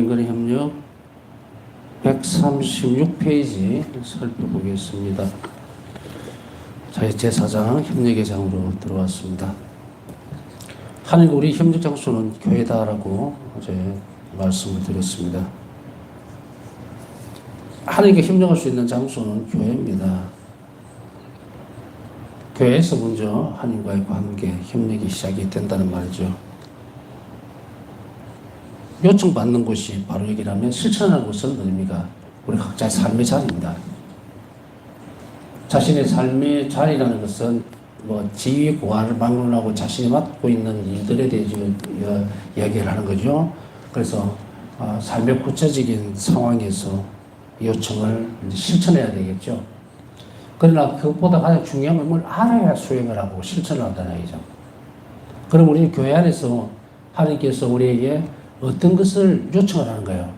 인간협력 136페이지 살펴보겠습니다. 제4장 협력회장으로 들어왔습니다. 하나님 우리 협력 장소는 교회다라고 어제 말씀을 드렸습니다. 하나님께 협력할 수 있는 장소는 교회입니다. 교회에서 먼저 하나님과의 관계, 협력이 시작이 된다는 말이죠. 요청받는 곳이 바로 여기라면 실천하는 곳은 어디입니까? 우리 각자의 삶의 자리입니다. 자신의 삶의 자리라는 것은 지위 고하를 막론하고 자신이 맡고 있는 일들에 대해서 이야기를 하는 거죠. 그래서 삶의 구체적인 상황에서 요청을 실천해야 되겠죠. 그러나 그것보다 가장 중요한 건 뭘 알아야 수행을 하고 실천을 한다는 얘기죠. 그럼 우리 교회 안에서 하나님께서 우리에게 어떤 것을 요청을 하는 거예요?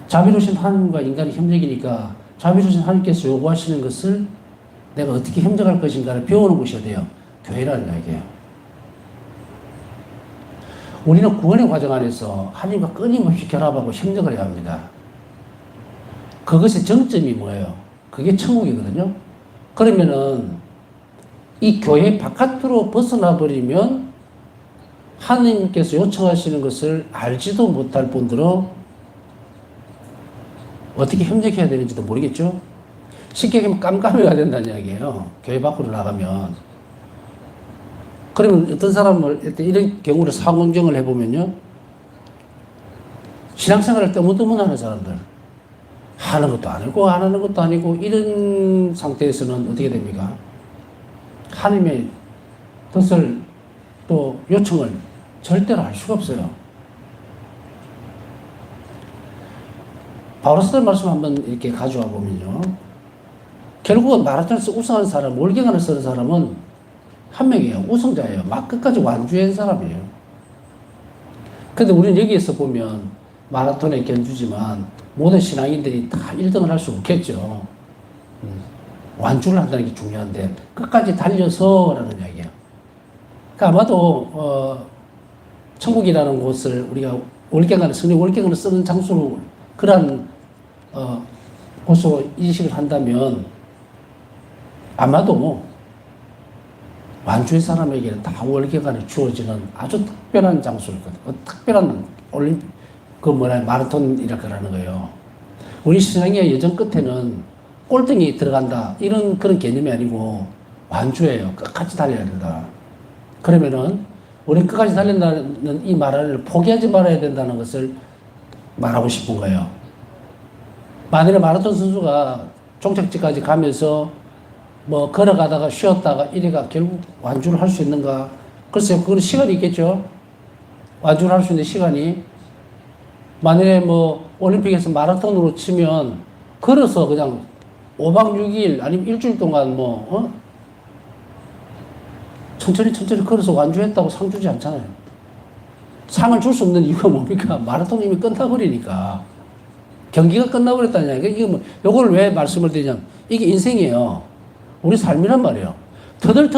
자비로우신 하나님과 인간의 협력이니까 자비로우신 하나님께서 요구하시는 것을 내가 어떻게 협력할 것인가를 배우는 곳이 돼요. 교회라는 이야기예요. 우리는 구원의 과정 안에서 하나님과 끊임없이 결합하고 협력을 해야 합니다. 그것의 정점이 뭐예요? 그게 천국이거든요. 그러면은 이 교회 바깥으로 벗어나 버리면 하나님께서 요청하시는 것을 알지도 못할 뿐더러 어떻게 협력해야 되는지도 모르겠죠? 쉽게 얘기하면 깜깜해야 된다는 이야기예요. 교회 밖으로 나가면. 그러면 어떤 사람을, 이런 경우를 상황정을 해보면요. 신앙생활을 떠무떠무하는 사람들. 하는 것도 아니고, 안 하는 것도 아니고, 이런 상태에서는 어떻게 됩니까? 하나님의 뜻을 또 요청을 절대로 할 수가 없어요. 바울서의 말씀 한번 이렇게 가져와 보면요. 결국은 마라톤에서 우승한 사람, 월경안을 쓰는 사람은 한 명이에요. 우승자예요. 막 끝까지 완주한 사람이에요. 근데 우리는 여기에서 보면 마라톤의 견주지만 모든 신앙인들이 다 1등을 할 수 없겠죠. 완주를 한다는 게 중요한데 끝까지 달려서라는 이야기예요. 그러니까 아마도 천국이라는 곳을 우리가 월경안을 성령 월경안을 쓰는 장소로 그러한 곳으로 인식을 한다면 아마도 완주의 사람에게는 다 월경안에 주어지는 아주 특별한 장소일 거예요. 특별한 마라톤이라 그러는 거예요. 우리 신앙의 여정 끝에는 꼴등이 들어간다 이런 그런 개념이 아니고 완주예요. 끝까지 달려야 된다. 그러면은 우리 끝까지 달린다는 이 말을 포기하지 말아야 된다는 것을 말하고 싶은 거예요. 만일에 마라톤 선수가 종착지까지 가면서 걸어가다가 쉬었다가 이래가 결국 완주를 할 수 있는가? 글쎄요, 그건 시간이 있겠죠. 완주를 할 수 있는 시간이. 만일에 올림픽에서 마라톤으로 치면 걸어서 그냥 5박 6일 아니면 일주일 동안 천천히 걸어서 완주했다고 상 주지 않잖아요. 상을 줄 수 없는 이유가 뭡니까? 마라톤이 이미 끝나버리니까. 경기가 끝나버렸다냐. 요걸 왜 말씀을 드리냐면, 이게 인생이에요. 우리 삶이란 말이에요. 터덜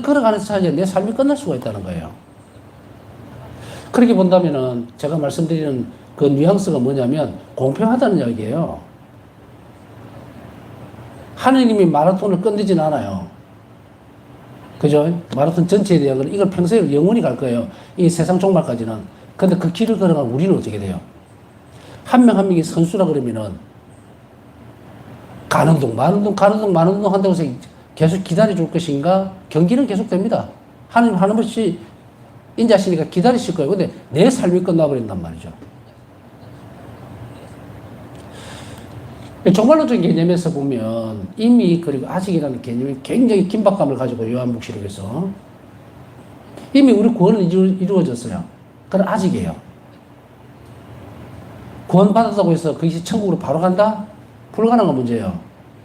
걸어가는 사이에 내 삶이 끝날 수가 있다는 거예요. 그렇게 본다면은, 제가 말씀드리는 그 뉘앙스가 뭐냐면, 공평하다는 이야기예요. 하느님이 마라톤을 끝내진 않아요. 그죠? 마라톤 전체에 대한 건 이걸 평소에 영원히 갈 거예요. 이 세상 종말까지는. 근데 그 길을 걸어가면 우리는 어떻게 돼요? 한 명 한 명이 선수라 그러면은 가는 동 한다고 해서 계속 기다려줄 것인가? 경기는 계속됩니다. 하나님 하나님없이 인자하시니까 기다리실 거예요. 근데 내 삶이 끝나버린단 말이죠. 종말론적인 개념에서 보면 이미 그리고 아직이라는 개념이 굉장히 긴박감을 가지고 요한복음에서 이미 우리 구원은 이루어졌어요. 그건 아직이에요. 구원받았다고 해서 그것이 천국으로 바로 간다? 불가능한 문제예요.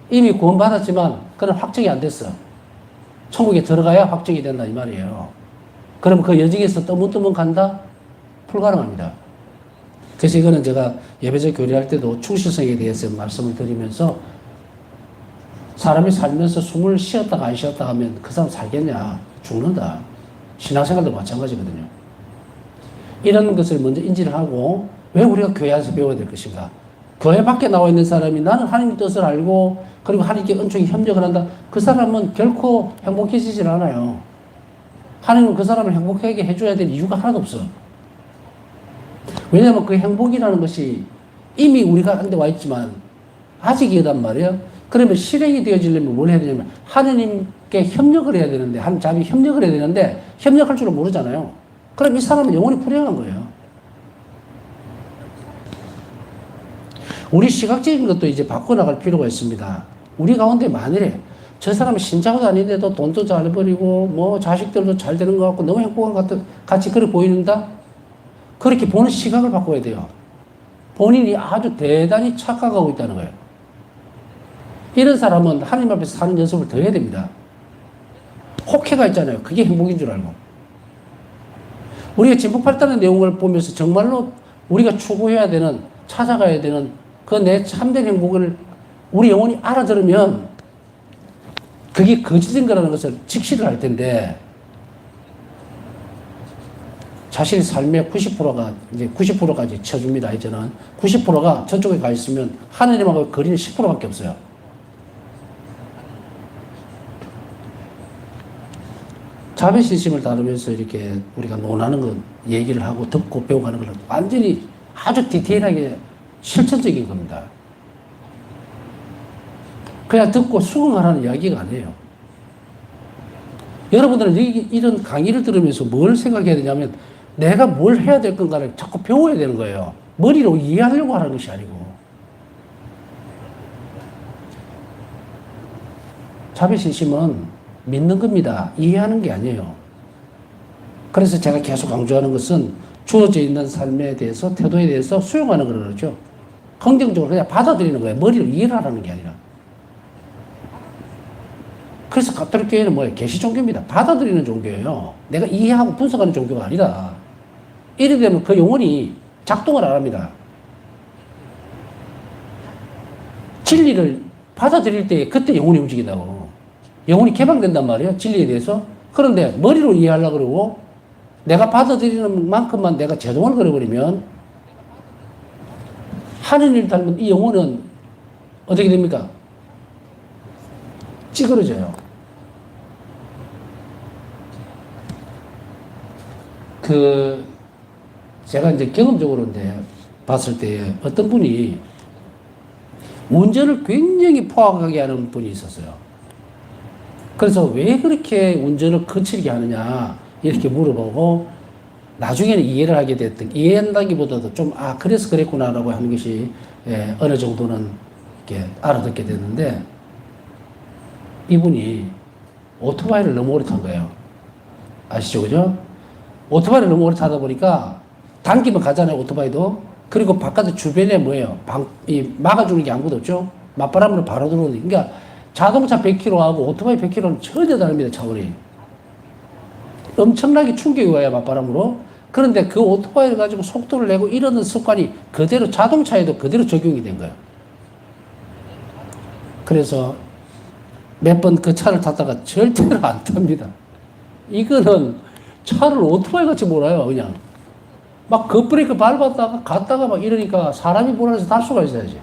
이미 구원받았지만 그건 확정이 안 됐어. 천국에 들어가야 확정이 된다 이 말이에요. 그럼 그 여정에서 떠문떠문 간다? 불가능합니다. 그래서 이거는 제가 예배적 교리할 때도 충실성에 대해서 말씀을 드리면서 사람이 살면서 숨을 쉬었다가 안 쉬었다가 하면 그 사람 살겠냐? 죽는다. 신앙생활도 마찬가지거든요. 이런 것을 먼저 인지를 하고 왜 우리가 교회 안에서 배워야 될 것인가? 교회 밖에 나와 있는 사람이 나는 하나님의 뜻을 알고 그리고 하나님께 은총히 협력을 한다. 그 사람은 결코 행복해지질 않아요. 하나님은 그 사람을 행복하게 해줘야 될 이유가 하나도 없어. 왜냐하면 그 행복이라는 것이 이미 우리가 한데 와 있지만 아직이란 말이에요. 그러면 실행이 되어지려면 뭘 해야 되냐면 하나님께 협력을 해야 되는데 하나님 자비 협력을 해야 되는데 협력할 줄은 모르잖아요. 그럼 이 사람은 영혼이 불행한 거예요. 우리 시각적인 것도 이제 바꿔나갈 필요가 있습니다. 우리 가운데 만일에 저 사람은 신자도 아닌데도 돈도 잘 벌이고 뭐 자식들도 잘 되는 것 같고 너무 행복한 것 같이 그렇게 보이는다? 그렇게 보는 시각을 바꿔야 돼요. 본인이 아주 대단히 착각하고 있다는 거예요. 이런 사람은 하나님 앞에서 사는 연습을 더 해야 됩니다. 혹해가 있잖아요. 그게 행복인 줄 알고. 우리가 진폭8단의 내용을 보면서 정말로 우리가 추구해야 되는, 찾아가야 되는 그 내 참된 행복을 우리 영혼이 알아들으면 그게 거짓인 거라는 것을 직시를 할 텐데 자신의 삶의 90%가 이제 90%까지 쳐줍니다. 이제는 90%가 저쪽에 가 있으면 하나님하고 거리는 10%밖에 없어요. 자비신심을 다루면서 이렇게 우리가 논하는 것, 얘기를 하고 듣고 배워가는 걸 완전히 아주 디테일하게 실천적인 겁니다. 그냥 듣고 수긍하라는 이야기가 아니에요. 여러분들은 이런 강의를 들으면서 뭘 생각해야 되냐면 내가 뭘 해야 될 건가를 자꾸 배워야 되는 거예요. 머리로 이해하려고 하는 것이 아니고. 자비신심은 믿는 겁니다. 이해하는 게 아니에요. 그래서 제가 계속 강조하는 것은 주어져 있는 삶에 대해서, 태도에 대해서 수용하는 걸 그러죠. 긍정적으로 그냥 받아들이는 거예요. 머리로 이해를 하라는 게 아니라. 그래서 가톨릭 교회는 뭐예요? 계시 종교입니다. 받아들이는 종교예요. 내가 이해하고 분석하는 종교가 아니다. 이래 되면 그 영혼이 작동을 안 합니다. 진리를 받아들일 때 그때 영혼이 움직인다고. 영혼이 개방된단 말이에요. 진리에 대해서. 그런데 머리로 이해하려고 그러고 내가 받아들이는 만큼만 내가 제동을 걸어버리면 하느님을 닮은 이 영혼은 어떻게 됩니까? 찌그러져요. 제가 이제 경험적으로 봤을 때 어떤 분이 운전을 굉장히 포악하게 하는 분이 있었어요. 그래서 왜 그렇게 운전을 거칠게 하느냐 이렇게 물어보고 나중에는 이해를 하게 됐던, 이해한다기보다도 좀 그래서 그랬구나라고 하는 것이 어느 정도는 이렇게 알아듣게 됐는데 이분이 오토바이를 너무 오래 탄 거예요. 아시죠? 그죠? 오토바이를 너무 오래 타다 보니까 당기면 가잖아요. 오토바이도. 그리고 바깥에 주변에 뭐예요? 막아주는 게 아무것도 없죠? 맞바람으로 바로 들어오는. 그러니까 자동차 100km하고 오토바이 100km는 전혀 다릅니다. 차원이. 엄청나게 충격이 와요. 맞바람으로. 그런데 그 오토바이를 가지고 속도를 내고 이러는 습관이 그대로 자동차에도 그대로 적용이 된 거예요. 그래서 몇 번 그 차를 탔다가 절대로 안 탑니다. 이거는 차를 오토바이 같이 몰아요. 그냥. 막 급브레이크 밟았다가 갔다가 막 이러니까 사람이 불안해서 탈 수가 있어야지.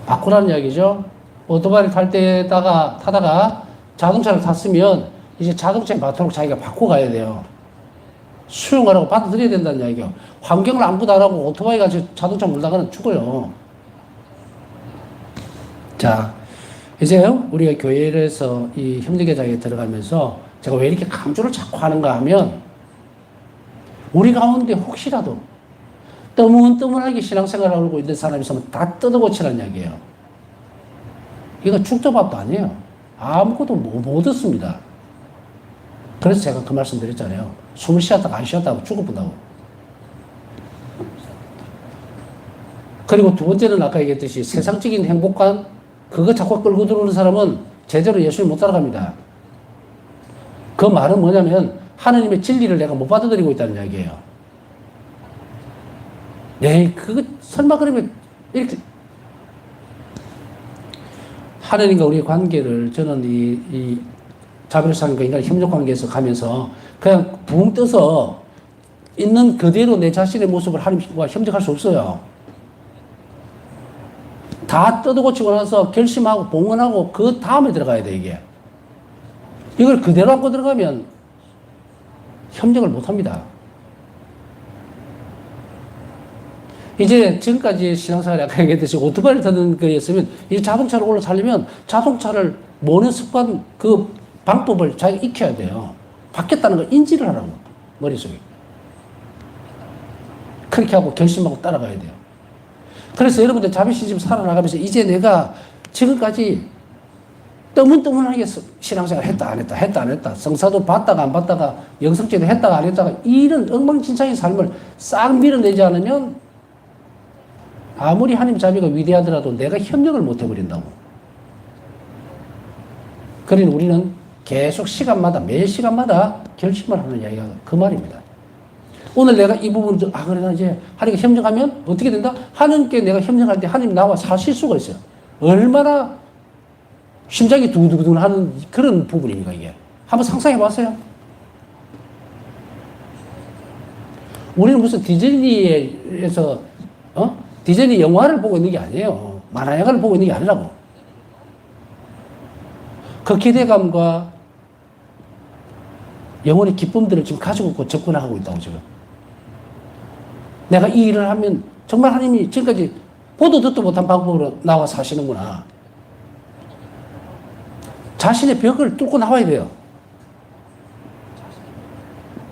바꾸라는 이야기죠. 오토바이를 타다가 자동차를 탔으면 이제 자동차에 맞도록 자기가 바꿔가야 돼요. 수용하라고 받아들여야 된다는 이야기예요. 환경을 아무것도 안 하고 오토바이가 자동차 몰다가는 죽어요. 자, 이제 우리가 교회에서 이 협력회장에 들어가면서 제가 왜 이렇게 강조를 자꾸 하는가 하면 우리 가운데 혹시라도 떠문떠문하게 신앙생활을 하고 있는 사람이 있으면 다 뜯어고치라는 이야기예요. 이거 죽도밥도 아니에요. 아무것도 못 얻습니다. 그래서 제가 그 말씀 드렸잖아요. 숨을 쉬었다가 안 쉬었다가 죽어본다고. 그리고 두 번째는 아까 얘기했듯이 세상적인 행복감 그거 자꾸 끌고 들어오는 사람은 제대로 예수를 못 따라갑니다. 그 말은 뭐냐면 하나님의 진리를 내가 못 받아들이고 있다는 이야기예요. 네, 그거 설마 그러면 이렇게 하나님과 우리의 관계를 저는 이 자비로상과 인간의 협력 관계에서 가면서 그냥 붕 떠서 있는 그대로 내 자신의 모습을 하나님과 협력할 수 없어요. 다 뜯어고치고 나서 결심하고 봉헌하고 그 다음에 들어가야 돼, 이게. 이걸 그대로 안고 들어가면 협력을 못 합니다. 이제 지금까지 신앙생활에 아까 얘기했듯이 오토바이를 타는 거였으면 이 자동차를 올라타려면 자동차를 모는 습관 그 방법을 자기가 익혀야 돼요. 바뀌었다는 걸 인지를 하라고, 머릿속에. 그렇게 하고 결심하고 따라가야 돼요. 그래서 여러분들 자비신심 살아나가면서 이제 내가 지금까지 떠문떠문하게 신앙생활 했다 안 했다 했다 안 했다 성사도 받다가 안 받다가 영성제도 했다가 안 했다가 이런 엉망진창의 삶을 싹 밀어내지 않으면 아무리 하나님 자비가 위대하더라도 내가 협력을 못 해버린다고. 그러니 우리는 계속 시간마다 매 시간마다 결심을 하는 이야기가 그 말입니다. 오늘 내가 이 부분을 그래 나 이제 하나님께 협력하면 어떻게 된다? 하나님께 내가 협력할 때 하나님 나와 사실 수가 있어요. 얼마나 심장이 두근두근 하는 그런 부분입니까 이게. 한번 상상해 봤어요? 우리는 무슨 디즈니에서 디즈니 영화를 보고 있는 게 아니에요. 만화 영화를 보고 있는 게 아니라고. 그 기대감과 영혼의 기쁨들을 지금 가지고 있고 접근하고 있다고 지금. 내가 이 일을 하면 정말 하나님이 지금까지 보도 듣도 못한 방법으로 나와 사시는구나. 자신의 벽을 뚫고 나와야 돼요.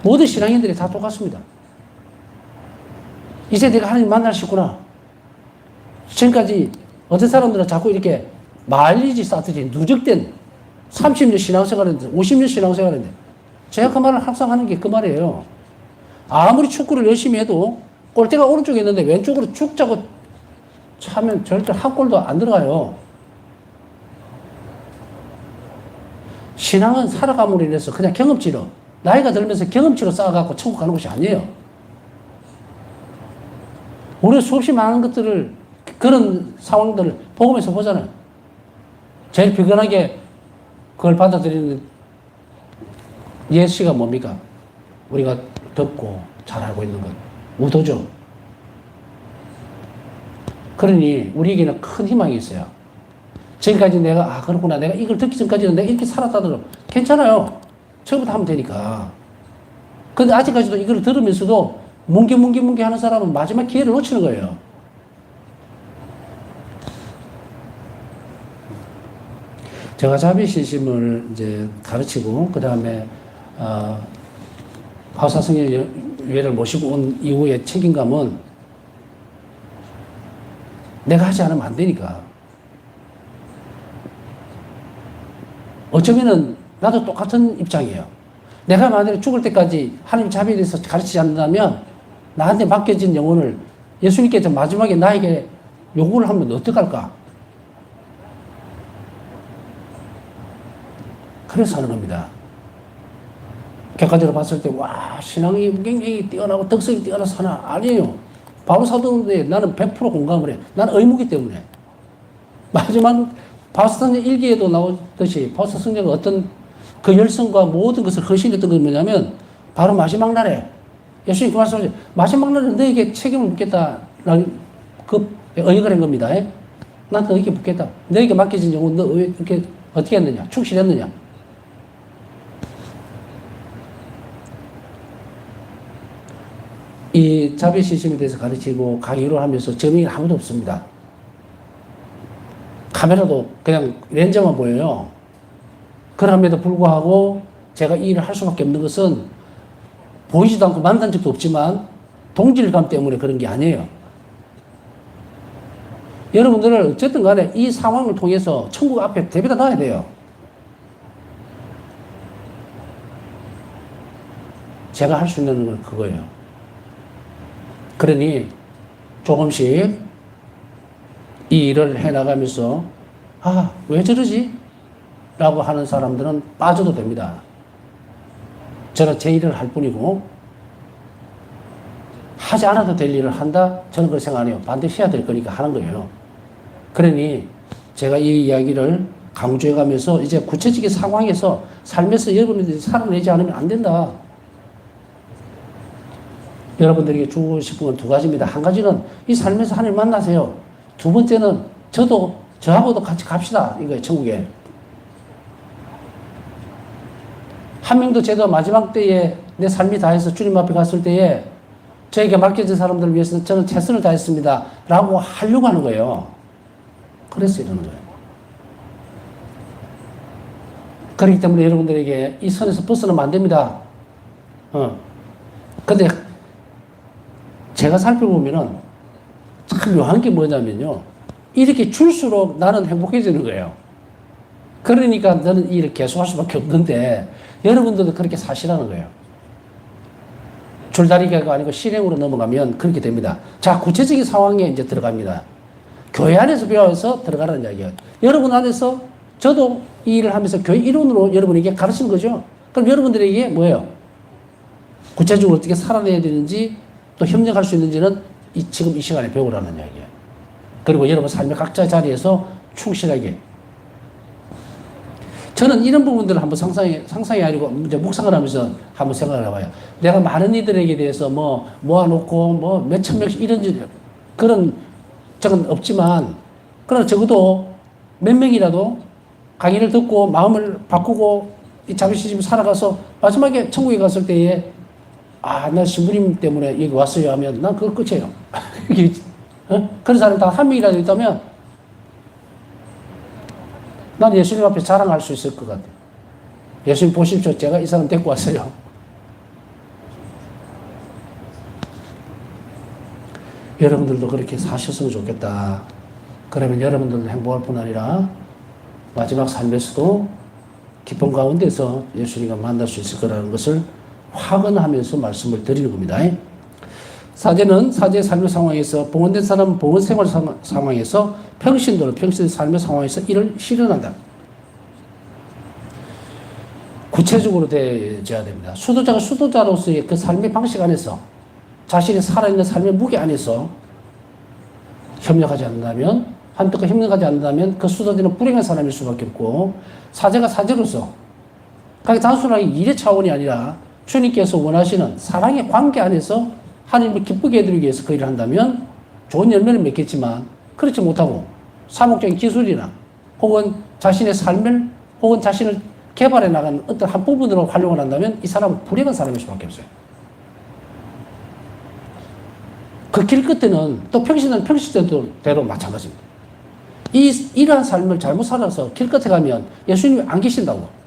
모든 신앙인들이 다 똑같습니다. 이제 내가 하나님 만날 수 있구나. 지금까지 어떤 사람들은 자꾸 이렇게 마일리지 쌓듯이 누적된 30년 신앙생활인데 50년 신앙생활인데 제가 그 말을 항상 하는 게 그 말이에요. 아무리 축구를 열심히 해도 골대가 오른쪽에 있는데 왼쪽으로 쭉 짜고 차면 절대 한 골도 안 들어가요. 신앙은 살아감으로 인해서 그냥 경험치로 나이가 들면서 경험치로 쌓아갖고 천국 가는 것이 아니에요. 우리가 수없이 많은 것들을 그런 상황들을 복음에서 보잖아요. 제일 비근하게 그걸 받아들이는 예시가 뭡니까? 우리가 듣고 잘 알고 있는 것. 우도죠. 그러니 우리에게는 큰 희망이 있어요. 지금까지 내가 그렇구나. 내가 이걸 듣기 전까지는 내가 이렇게 살았다더라도 괜찮아요. 처음부터 하면 되니까. 근데 아직까지도 이걸 들으면서도 뭉게뭉게 하는 사람은 마지막 기회를 놓치는 거예요. 제가 자비신심을 이제 가르치고 그 다음에 파사성의회를 모시고 온 이후의 책임감은 내가 하지 않으면 안 되니까. 어쩌면은 나도 똑같은 입장이에요. 내가 만약에 죽을 때까지 하나님 자비에 대해서 가르치지 않는다면 나한테 맡겨진 영혼을 예수님께서 마지막에 나에게 요구를 하면 어떡할까? 그래서 하는 겁니다. 객관적으로 봤을 때, 와, 신앙이 굉장히 뛰어나고 덕성이 뛰어나서 하나. 아니에요. 바울 사도인데 나는 100% 공감을 해. 나는 의무기 때문에. 마지막 바울사도행 일기에도 나오듯이 바울사도행가 어떤 그 열성과 모든 것을 헌신했던 건 뭐냐면 바로 마지막 날에 예수님 그 말씀하셨죠. 마지막 날에 너에게 책임을 묻겠다라는 그 의의가 된 겁니다. 난 너에게 묻겠다. 너에게 맡겨진 영혼 너 이렇게 어떻게 했느냐? 충실했느냐? 이 자비신심에 대해서 가르치고 강의를 하면서 점이 아무도 없습니다. 카메라도 그냥 렌즈만 보여요. 그럼에도 불구하고 제가 이 일을 할 수밖에 없는 것은 보이지도 않고 만난 적도 없지만 동질감 때문에 그런 게 아니에요. 여러분들은 어쨌든 간에 이 상황을 통해서 천국 앞에 데려다 놔야 돼요. 제가 할 수 있는 건 그거예요. 그러니 조금씩 이 일을 해나가면서 왜 저러지? 라고 하는 사람들은 빠져도 됩니다. 저는 제 일을 할 뿐이고 하지 않아도 될 일을 한다? 저는 그렇게 생각 안 해요. 반드시 해야 될 거니까 하는 거예요. 그러니 제가 이 이야기를 강조해가면서 이제 구체적인 상황에서 삶에서 여러분들이 살아내지 않으면 안 된다. 여러분들에게 주고 싶은 건 두 가지입니다. 한 가지는 이 삶에서 하나님 만나세요. 두 번째는 저하고도 같이 갑시다. 이거예요, 천국에. 한 명도 제가 마지막 때에 내 삶이 다해서 주님 앞에 갔을 때에 저에게 맡겨진 사람들을 위해서 저는 최선을 다했습니다. 라고 하려고 하는 거예요. 그래서 이러는 거예요. 그렇기 때문에 여러분들에게 이 선에서 벗어나면 안 됩니다. 근데 제가 살펴보면은 참 묘한 게 뭐냐면요. 이렇게 줄수록 나는 행복해지는 거예요. 그러니까 저는 일을 계속할 수밖에 없는데 여러분들도 그렇게 사시라는 거예요. 줄다리기가 아니고 실행으로 넘어가면 그렇게 됩니다. 자, 구체적인 상황에 이제 들어갑니다. 교회 안에서 배워서 들어가라는 이야기예요. 여러분 안에서 저도 이 일을 하면서 교회 이론으로 여러분에게 가르치는 거죠. 그럼 여러분들에게 뭐예요? 구체적으로 어떻게 살아내야 되는지 또 협력할 수 있는지는 지금 이 시간에 배우라는 이야기예요. 그리고 여러분 삶의 각자 자리에서 충실하게. 저는 이런 부분들을 한번 상상이 아니고 이제 묵상을 하면서 한번 생각을 해봐요. 내가 많은 이들에게 대해서 모아놓고 몇천 명씩 그런 적은 없지만, 그러나 적어도 몇 명이라도 강의를 듣고 마음을 바꾸고 이 자비시집 살아가서 마지막에 천국에 갔을 때에 나 신부님 때문에 여기 왔어요 하면 난 그거 끝이에요. 그런 사람 다 한 명이라도 있다면 난 예수님 앞에 자랑할 수 있을 것 같아요. 예수님 보십시오. 제가 이 사람 데리고 왔어요. 여러분들도 그렇게 사셨으면 좋겠다. 그러면 여러분들도 행복할 뿐 아니라 마지막 삶에서도 기쁨 가운데서 예수님과 만날 수 있을 거라는 것을 확언하면서 말씀을 드리는 겁니다. 사제는 사제의 삶의 상황에서, 봉헌된 사람은 봉헌 생활 상황에서, 평신도는 평신의 삶의 상황에서 이를 실현한다. 구체적으로 되어야 됩니다. 수도자가 수도자로서의 그 삶의 방식 안에서, 자신이 살아있는 삶의 무게 안에서 협력하지 않는다면, 한뜻과 협력하지 않는다면 그 수도자는 불행한 사람일 수밖에 없고, 사제가 사제로서 그게 단순하게 일의 차원이 아니라 주님께서 원하시는 사랑의 관계 안에서 하나님을 기쁘게 해드리기 위해서 그 일을 한다면 좋은 열매를 맺겠지만, 그렇지 못하고 사목적인 기술이나 혹은 자신의 삶을 혹은 자신을 개발해 나가는 어떤 한 부분으로 활용을 한다면 이 사람은 불행한 사람일 수밖에 없어요. 그 길 끝에는 또 평신은 평신대로 마찬가지입니다. 이러한 삶을 잘못 살아서 길 끝에 가면 예수님이 안 계신다고.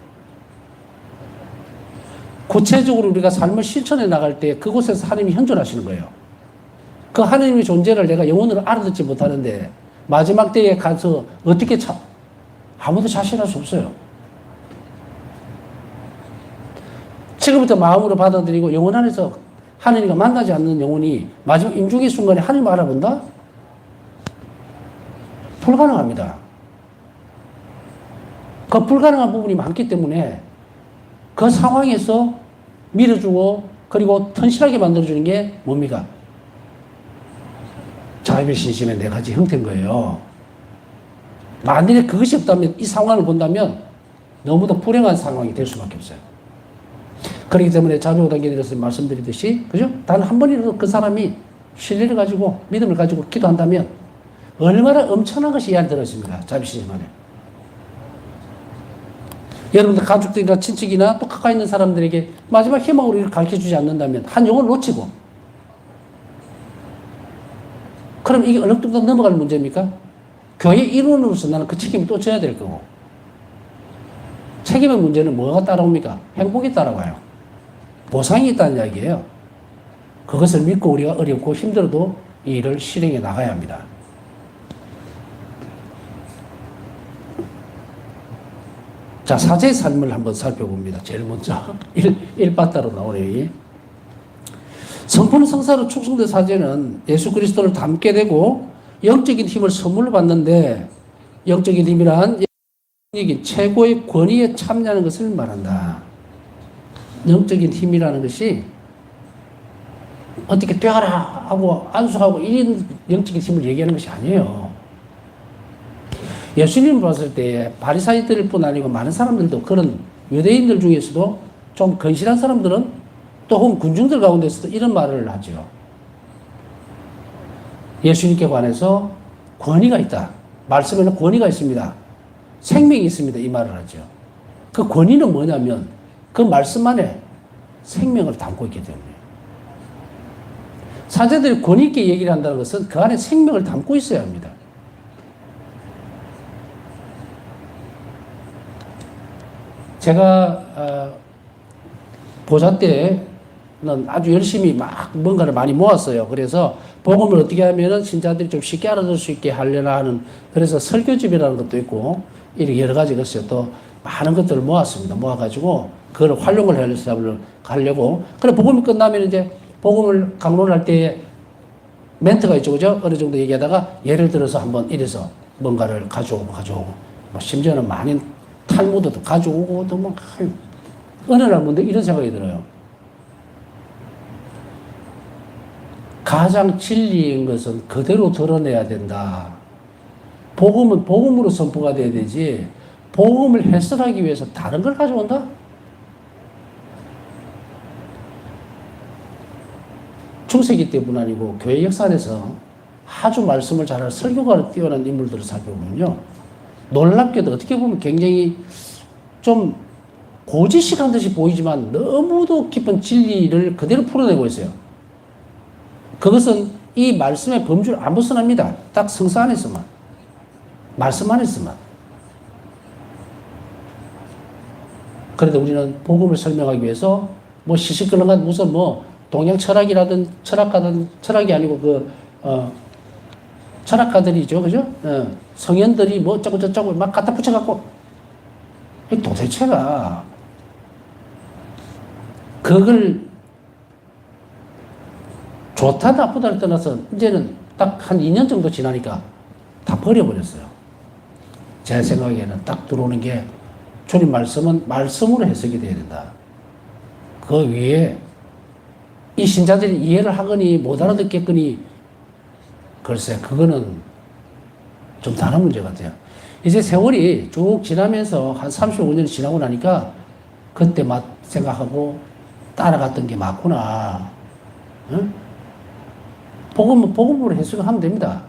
구체적으로 우리가 삶을 실천해 나갈 때 그곳에서 하나님이 현존하시는 거예요. 그 하나님의 존재를 내가 영혼으로 알아듣지 못하는데 마지막 때에 가서 어떻게 아무도 자신할 수 없어요. 지금부터 마음으로 받아들이고 영혼 안에서 하나님과 만나지 않는 영혼이 마지막 임종의 순간에 하나님을 알아본다? 불가능합니다. 그 불가능한 부분이 많기 때문에 그 상황에서 밀어주고 그리고 튼실하게 만들어주는 게 뭡니까? 자비신심의 네 가지 형태인 거예요. 만일에 그것이 없다면 이 상황을 본다면 너무도 불행한 상황이 될 수밖에 없어요. 그렇기 때문에 자주 단계에서 말씀드리듯이, 그죠? 단 한 번이라도 그 사람이 신뢰를 가지고 믿음을 가지고 기도한다면 얼마나 엄청난 것이 이 안에 들어있습니다. 자비신심 안에. 여러분들 가족들이나 친척이나 또 가까이 있는 사람들에게 마지막 희망으로 이를 가르쳐 주지 않는다면 한 영혼을 놓치고, 그럼 이게 얼렁뚱땅 넘어갈 문제입니까? 교회 일원으로서 나는 그 책임을 또 져야 될 거고, 책임의 문제는 뭐가 따라옵니까? 행복이 따라와요. 보상이 있다는 이야기예요. 그것을 믿고 우리가 어렵고 힘들어도 이 일을 실행해 나가야 합니다. 자, 사제의 삶을 한번 살펴봅니다. 제일 먼저 1바따로 나오네요. 성품 성사로 축성된 사제는 예수 그리스도를 닮게 되고 영적인 힘을 선물로 받는데, 영적인 힘이란 최고의 권위에 참여하는 것을 말한다. 영적인 힘이라는 것이 어떻게 되어라 하고 안수하고 이런 영적인 힘을 얘기하는 것이 아니에요. 예수님을 봤을 때 바리사이들뿐 아니고 많은 사람들도, 그런 유대인들 중에서도 좀 건실한 사람들은 또 혹은 군중들 가운데서도 이런 말을 하죠. 예수님께 관해서 권위가 있다. 말씀에는 권위가 있습니다. 생명이 있습니다. 이 말을 하죠. 그 권위는 뭐냐면 그 말씀 안에 생명을 담고 있기 때문에. 사제들이 권위 있게 얘기를 한다는 것은 그 안에 생명을 담고 있어야 합니다. 제가 보좌 때는 아주 열심히 막 뭔가를 많이 모았어요. 그래서 복음을 어떻게 하면은 신자들이 좀 쉽게 알아들 수 있게 하려나 하는, 그래서 설교집이라는 것도 있고 이렇게 여러 가지가 있어요. 또 많은 것들을 모았습니다. 모아가지고 그걸 활용을 하려고. 그래 복음이 끝나면 이제 복음을 강론할 때 멘트가 있죠, 그죠? 어느 정도 얘기하다가 예를 들어서 한번 이래서 뭔가를 가져오고 뭐 심지어는 많이 탈무드도 가져오고 또 뭐 어느 날 뭔데 이런 생각이 들어요. 가장 진리인 것은 그대로 드러내야 된다. 복음은 복음으로 선포가 돼야 되지 복음을 해설하기 위해서 다른 걸 가져온다? 중세기 때뿐 아니고 교회 역사 안에서 아주 말씀을 잘하는 설교가로 뛰어난 인물들을 살펴보면요. 놀랍게도 어떻게 보면 굉장히 좀 고지식한 듯이 보이지만 너무도 깊은 진리를 그대로 풀어내고 있어요. 그것은 이 말씀의 범주를 안 벗어납니다. 딱 성서 안에서만. 말씀 안에서만. 그런데 우리는 복음을 설명하기 위해서 뭐 시시끌렁한 무슨 뭐 동양 철학이라든 철학이 아니고 철학가들이죠. 그죠? 성현들이 뭐 어쩌고 저쩌고 막 갖다 붙여갖고 도대체가 그걸 좋다 나쁘다를 떠나서 이제는 딱 한 2년 정도 지나니까 다 버려버렸어요. 제 생각에는 딱 들어오는 게 주님 말씀은 말씀으로 해석이 돼야 된다. 그 위에 이 신자들이 이해를 하거니 못 알아듣겠거니 글쎄 그거는 좀 다른 문제 같아요. 이제 세월이 쭉 지나면서 한 35년이 지나고 나니까 그때 막 생각하고 따라갔던 게 맞구나. 응? 복음으로 해석하면 됩니다.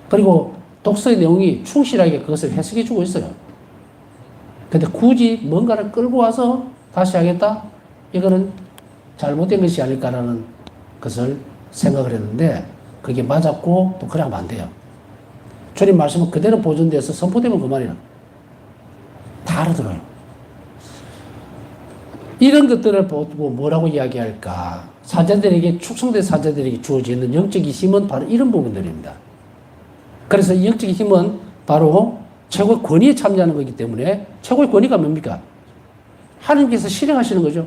그리고 독서의 내용이 충실하게 그것을 해석해 주고 있어요. 근데 굳이 뭔가를 끌고 와서 다시 하겠다? 이거는 잘못된 것이 아닐까라는 것을 생각을 했는데 그게 맞았고 또 그래 하면 안 돼요. 주님 말씀은 그대로 보존돼서 선포되면 그만이에요. 다 알아들어요. 이런 것들을 보고 뭐라고 이야기할까? 사제들에게, 축성된 사제들에게 주어지는 영적인 힘은 바로 이런 부분들입니다. 그래서 이 영적인 힘은 바로 최고의 권위에 참여하는 거기 때문에 최고의 권위가 뭡니까? 하나님께서 실행하시는 거죠.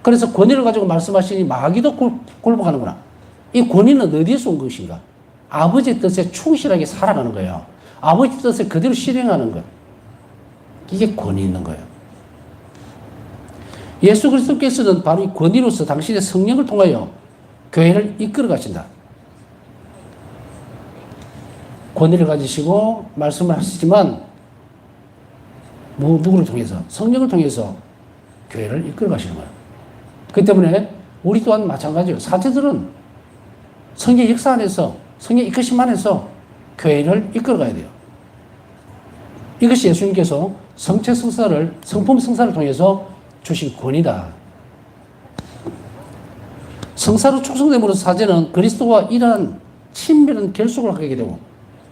그래서 권위를 가지고 말씀하시니 마귀도 굴복하는구나. 이 권위는 어디에서 온 것인가? 아버지의 뜻에 충실하게 살아가는 거예요. 아버지 뜻을 그대로 실행하는 것. 이게 권위 있는 거예요. 예수 그리스도께서는 바로 이 권위로서 당신의 성령을 통하여 교회를 이끌어 가신다. 권위를 가지시고 말씀을 하시지만 누구를 통해서? 성령을 통해서 교회를 이끌어 가시는 거예요. 그렇기 때문에 우리 또한 마찬가지예요. 사제들은 성령 역사 안에서 성령 이끄심 안에서 교회를 이끌어 가야 돼요. 이것이 예수님께서 성체 성사를, 성품 성사를 통해서 주신 권위다. 성사로 축성됨으로써 사제는 그리스도와 이러한 친밀한 결속을 하게 되고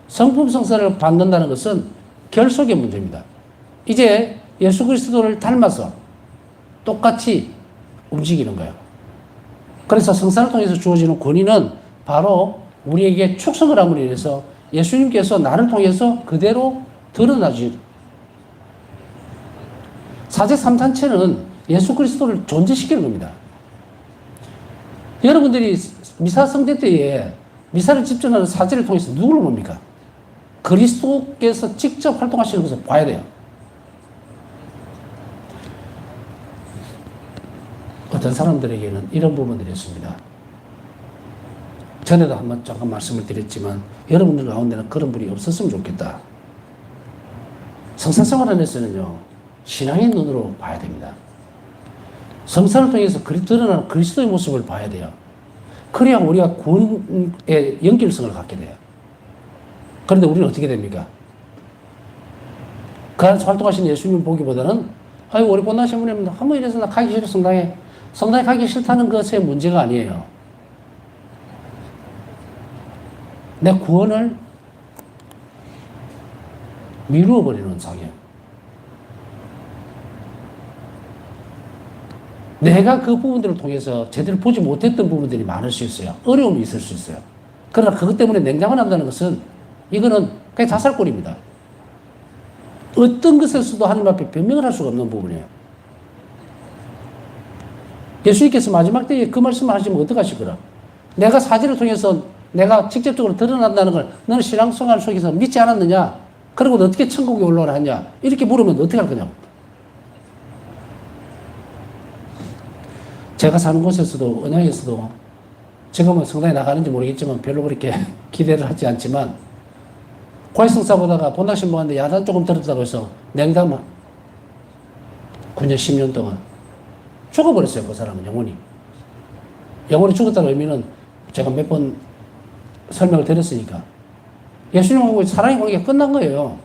성품 성사를 받는다는 것은 결속의 문제입니다. 이제 예수 그리스도를 닮아서 똑같이 움직이는 거예요. 그래서 성사를 통해서 주어지는 권위는 바로 우리에게 축성을 함으로 인해서 예수님께서 나를 통해서 그대로 드러나지. 사제 3단체는 예수 그리스도를 존재시키는 겁니다. 여러분들이 미사 성대 때에 미사를 집전하는 사제를 통해서 누구를 봅니까? 그리스도께서 직접 활동하시는 것을 봐야 돼요. 어떤 사람들에게는 이런 부분들이 있습니다. 전에도 한번 잠깐 말씀을 드렸지만 여러분들 가운데는 그런 분이 없었으면 좋겠다. 성사생활 안에서는요, 신앙의 눈으로 봐야 됩니다. 성사를 통해서 드러나는 그리스도의 모습을 봐야 돼요. 그래야 우리가 구원의 연결성을 갖게 돼요. 그런데 우리는 어떻게 됩니까? 그 안에서 활동하시는 예수님 보기보다는, 아유, 우리 본당 신부님 한번 이래서 나 가기 싫어, 성당에. 성당에 가기 싫다는 것의 문제가 아니에요. 내 구원을 미루어 버리는 상이에요. 내가 그 부분들을 통해서 제대로 보지 못했던 부분들이 많을 수 있어요. 어려움이 있을 수 있어요. 그러나 그것 때문에 냉담을 한다는 것은 이거는 그냥 자살골입니다. 어떤 것에서도 하나님 앞에 변명을 할 수가 없는 부분이에요. 예수님께서 마지막 때에 그 말씀을 하시면 어떡하실 거라? 내가 사지를 통해서 내가 직접적으로 드러난다는 걸 너는 신앙생활 속에서 믿지 않았느냐? 그리고 어떻게 천국에 올라오라 하냐? 이렇게 물으면 어떻게 할 거냐고. 제가 사는 곳에서도, 언양에서도, 지금은 성당에 나가는지 모르겠지만 별로 그렇게 기대를 하지 않지만, 고해성사 보다가 본당 신부한테 야단 조금 들었다고 해서 냉담한 9년, 10년 동안 죽어버렸어요, 그 사람은 영원히. 영원히 죽었다는 의미는 제가 몇 번 설명을 드렸으니까. 예수님하고 사랑의 관계가 끝난 거예요.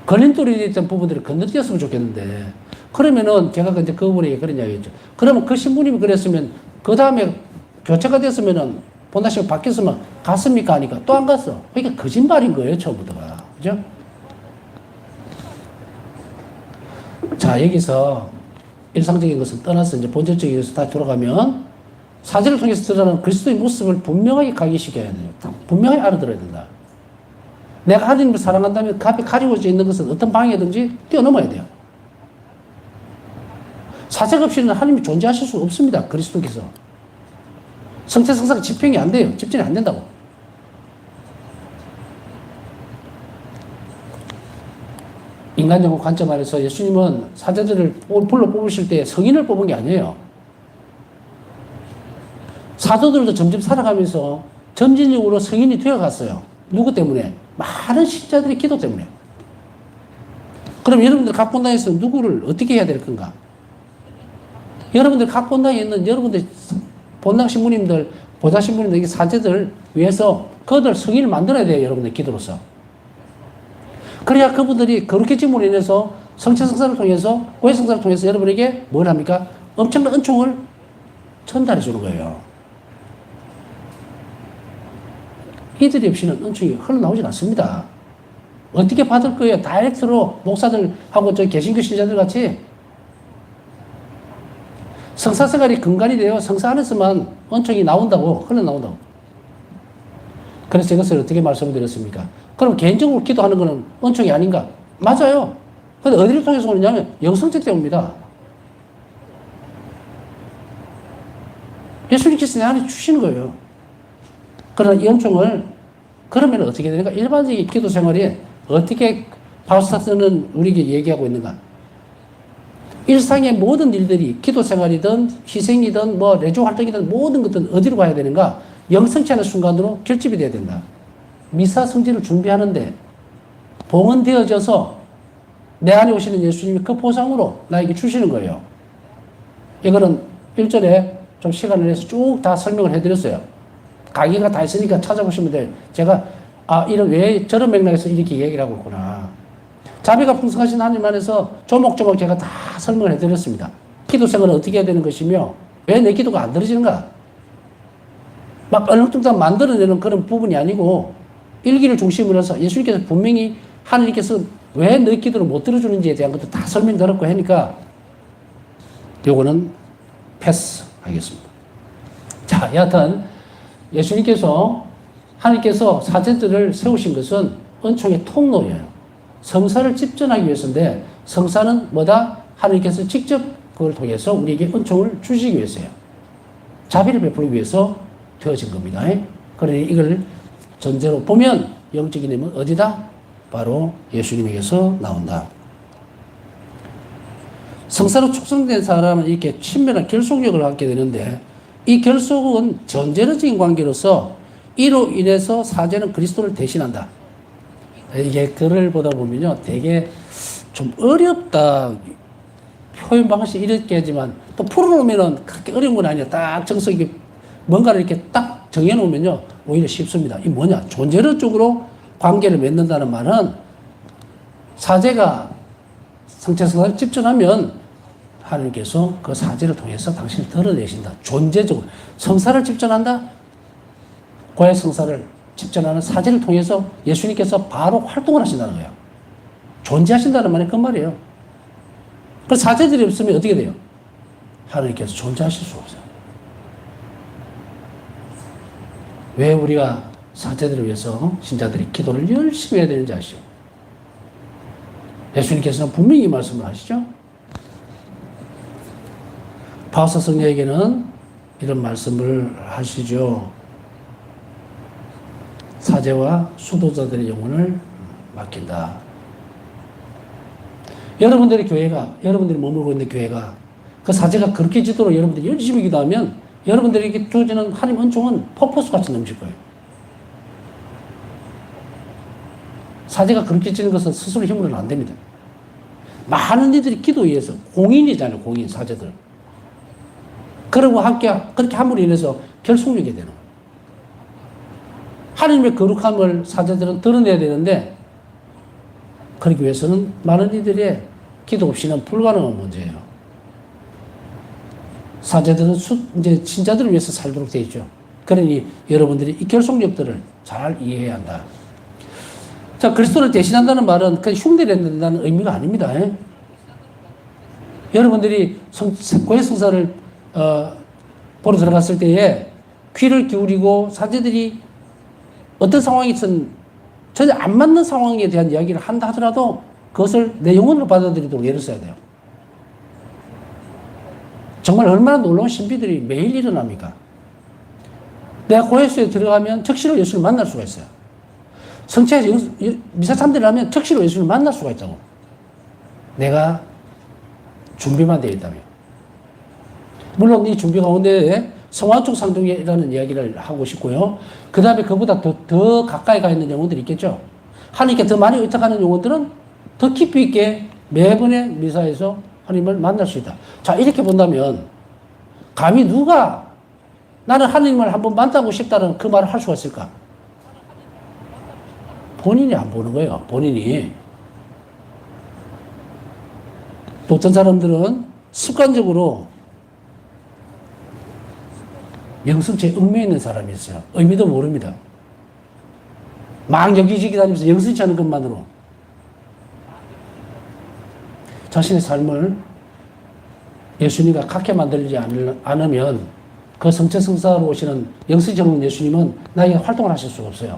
걸림돌이 됐던 부분들을 건너뛰었으면 좋겠는데, 그러면은 제가 이제 그분에게 그런 이야기 했죠. 그러면 그 신부님이 그랬으면, 그 다음에 교체가 됐으면은, 본다시피 바뀌었으면 갔습니까? 하니까 또 안 갔어. 그러니까 거짓말인 거예요, 처음부터가. 그죠? 자, 여기서 일상적인 것을 떠나서 이제 본질적인 것을 다 돌아가면, 사제를 통해서 드러나는 그리스도의 모습을 분명하게 각인시켜야 돼요. 분명하게 알아들어야 된다. 내가 하나님을 사랑한다면 그 앞에 가리워져 있는 것은 어떤 방해든지 뛰어넘어야 돼요. 사제가 없이는 하나님이 존재하실 수 없습니다. 그리스도께서. 성체성사가 집행이 안 돼요. 집진이 안 된다고. 인간적인 관점 안에서 예수님은 사제들을 불러 뽑으실 때 성인을 뽑은 게 아니에요. 사도들도 점점 살아가면서 점진적으로 성인이 되어갔어요. 누구 때문에? 많은 신자들의 기도 때문에. 그럼 여러분들 각 본당에서 누구를 어떻게 해야 될 건가? 여러분들 각 본당에 있는 여러분들 본당 신부님들, 보좌 신부님들, 사제들 위해서 그들 성인을 만들어야 돼요. 여러분들 기도로서. 그래야 그분들이 거룩해짐으로 인해서 성체성사를 통해서, 고해성사를 통해서 여러분에게 뭘 합니까? 엄청난 은총을 전달해 주는 거예요. 이들이 없이는 은총이 흘러나오지 않습니다. 어떻게 받을 거예요? 다이렉트로 목사들하고 저 개신교 신자들 같이 성사생활이 근간이 돼요. 성사 안에서만 은총이 나온다고, 흘러나온다고. 그래서 이것을 어떻게 말씀을 드렸습니까? 그럼 개인적으로 기도하는 것은 은총이 아닌가? 맞아요. 근데 어디를 통해서 오느냐면 영성체 때문에 옵니다. 예수님께서 내 안에 주시는 거예요. 그러나 이 은총을, 그러면 어떻게 되는가? 일반적인 기도 생활이 어떻게 파우스타스는 우리에게 얘기하고 있는가? 일상의 모든 일들이 기도 생활이든 희생이든 뭐 레조 활동이든 모든 것들은 어디로 가야 되는가? 영성치 않은 순간으로 결집이 돼야 된다. 미사 성지를 준비하는데 봉헌되어져서 내 안에 오시는 예수님이 그 보상으로 나에게 주시는 거예요. 이거는 1절에 좀 시간을 내서 쭉 다 설명을 해드렸어요. 강의가 다 있으니까 찾아보시면 돼요. 제가 이런 왜 저런 맥락에서 이렇게 얘기를 하고 있구나. 자비가 풍성하신 하나님 안에서 조목조목 제가 다 설명을 해드렸습니다. 기도 생활은 어떻게 해야 되는 것이며 왜 내 기도가 안 들어지는가? 막 얼렁뚱땅 만들어내는 그런 부분이 아니고 일기를 중심으로 해서 예수님께서 분명히 하나님께서 왜 내 기도를 못 들어주는지에 대한 것도 다 설명드렸고 하니까 요거는 패스하겠습니다. 자, 여하튼 예수님께서 하나님께서 사제들을 세우신 것은 은총의 통로예요. 성사를 집전하기 위해서인데 성사는 뭐다? 하나님께서 직접 그걸 통해서 우리에게 은총을 주시기 위해서요. 자비를 베풀기 위해서 되어진 겁니다. 그러니 이걸 전제로 보면 영적인 힘은 어디다? 바로 예수님에게서 나온다. 성사로 축성된 사람은 이렇게 친밀한 결속력을 갖게 되는데 이 결속은 전제적인 관계로서 이로 인해서 사제는 그리스도를 대신한다. 이게 글을 보다 보면요 되게 좀 어렵다 표현 방식이 이렇게 하지만 또 풀어놓으면은 그렇게 어려운 건 아니에요. 딱 정석이 뭔가를 이렇게 딱 정해놓으면요. 오히려 쉽습니다. 이 뭐냐? 존재론 쪽으로 관계를 맺는다는 말은 사제가 성체성사를 집전하면 하나님께서 그 사제를 통해서 당신을 드러내신다. 존재적으로. 성사를 집전한다? 고해 성사를 집전하는 사제를 통해서 예수님께서 바로 활동을 하신다는 거예요. 존재하신다는 말이 그 말이에요. 그 사제들이 없으면 어떻게 돼요? 하나님께서 존재하실 수가 없어요. 왜 우리가 사제들을 위해서 신자들이 기도를 열심히 해야 되는지 아시죠? 예수님께서는 분명히 말씀을 하시죠. 바오사 성녀에게는 이런 말씀을 하시죠. 사제와 수도자들의 영혼을 맡긴다. 여러분들의 교회가, 여러분들이 머물고 있는 교회가 그 사제가 그렇게 지도록 여러분들이 열심히 기도하면 여러분들에게 주어지는 하나님 은총은 폭포수같이 넘칠 거예요. 사제가 그렇게 지는 것은 스스로 힘으로는 안 됩니다. 많은 이들이 기도에 의해서 공인이잖아요. 공인, 사제들. 그러고 함께 그렇게 함으로 인해서 결속력이 되는 거예요. 하나님의 거룩함을 사제들은 드러내야 되는데 그러기 위해서는 많은 이들의 기도 없이는 불가능한 문제예요. 사제들은 이제 신자들을 위해서 살도록 되어 있죠. 그러니 여러분들이 이 결속력들을 잘 이해해야 한다. 자, 그리스도를 대신한다는 말은 그냥 흉내를 낸다는 의미가 아닙니다. 여러분들이 고해 성사를 보러 들어갔을 때에 귀를 기울이고 사제들이 어떤 상황이든 전혀 안 맞는 상황에 대한 이야기를 한다 하더라도 그것을 내 영혼으로 받아들이도록 애를 써야 돼요. 정말 얼마나 놀라운 신비들이 매일 일어납니까? 내가 고해수에 들어가면 적시로 예수를 만날 수가 있어요. 성체에서 미사 참배를 하면 적시로 예수를 만날 수가 있다고. 내가 준비만 되어 있다면. 물론 이 준비 가운데 성화쪽 상종이라는 이야기를 하고 싶고요. 그 다음에 그보다 더 가까이 가 있는 영혼들이 있겠죠. 하나님께 더 많이 의탁하는 영혼들은 더 깊이 있게 매번의 미사에서 하나님을 만날 수 있다. 자, 이렇게 본다면 감히 누가 나는 하나님을 한번 만나고 싶다는 그 말을 할 수가 있을까? 본인이 안 보는 거예요. 본인이. 또 어떤 사람들은 습관적으로 영성체에 얽매여 있는 사람이 있어요. 의미도 모릅니다. 막 여기저기 다니면서 영성치 않은 것만으로 자신의 삶을 예수님과 같게 만들지 않으면 그 성체성사로 오시는 영성치 없는 예수님은 나에게 활동을 하실 수가 없어요.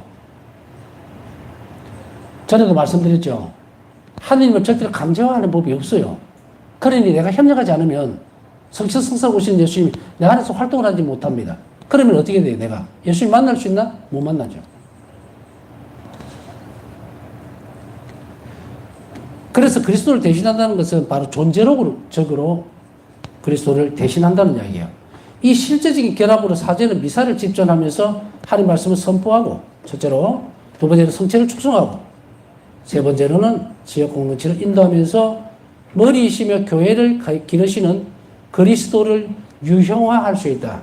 전에도 말씀드렸죠. 하나님을 절대로 강제화하는 법이 없어요. 그러니 내가 협력하지 않으면 성체성사로 오시는 예수님이 내 안에서 활동을 하지 못합니다. 그러면 어떻게 돼요? 내가 예수님 만날 수 있나? 못 만나죠. 그래서 그리스도를 대신한다는 것은 바로 존재적으로 그리스도를 대신한다는 이야기예요. 이 실제적인 결합으로 사제는 미사를 집전하면서 하나님 말씀을 선포하고, 첫째로, 두 번째로 성체를 축성하고, 세 번째로는 지역 공동체를 인도하면서 머리이시며 교회를 기르시는 그리스도를 유형화할 수 있다.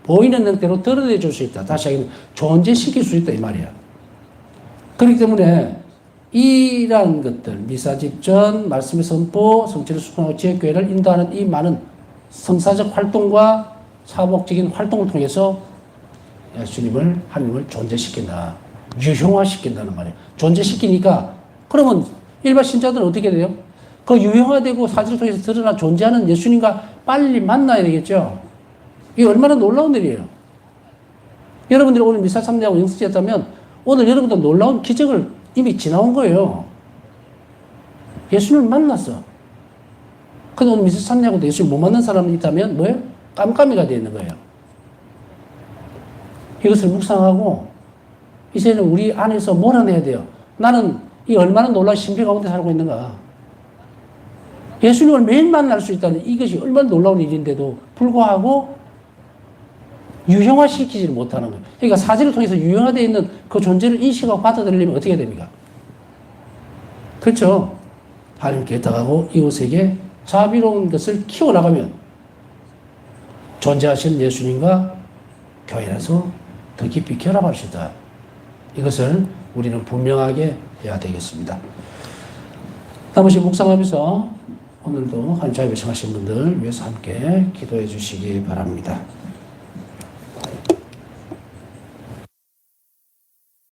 보이는 형태로 드러내 줄 수 있다. 다시 하기는 존재시킬 수 있다 이 말이야. 그렇기 때문에 이러한 것들, 미사 집전, 말씀의 선포, 성체를 수행하고 지역교회를 인도하는 이 많은 성사적 활동과 사복적인 활동을 통해서 예수님을, 하나님을 존재시킨다. 유형화시킨다는 말이에요. 존재시키니까 그러면 일반 신자들은 어떻게 돼요? 그 유형화되고 사실을 통해서 드러나 존재하는 예수님과 빨리 만나야 되겠죠. 이게 얼마나 놀라운 일이에요. 여러분들이 오늘 미사 참여하고 영성체 했다면 오늘 여러분들 놀라운 기적을 이미 지나온 거예요. 예수님을 만났어. 근데 오늘 미사 참여하고 예수님 못 만난 사람이 있다면 뭐예요? 깜깜이가 되어 있는 거예요. 이것을 묵상하고 이제는 우리 안에서 몰아내야 돼요. 나는 이 얼마나 놀라운 신비 가운데 살고 있는가. 예수님을 매일 만날 수 있다는 이것이 얼마나 놀라운 일인데도 불구하고 유형화시키지를 못하는 거예요. 그러니까 사제를 통해서 유형화되어 있는 그 존재를 인식하고 받아들이려면 어떻게 됩니까? 그렇죠. 하나님께 다가가고 이웃에게 자비로운 것을 키워나가면 존재하시는 예수님과 교회 안에서 더 깊이 결합할 수 있다. 이것을 우리는 분명하게 해야 되겠습니다. 다음시 묵상하면서 오늘도 한주에 요청하신 분들 위해서 함께 기도해 주시기 바랍니다.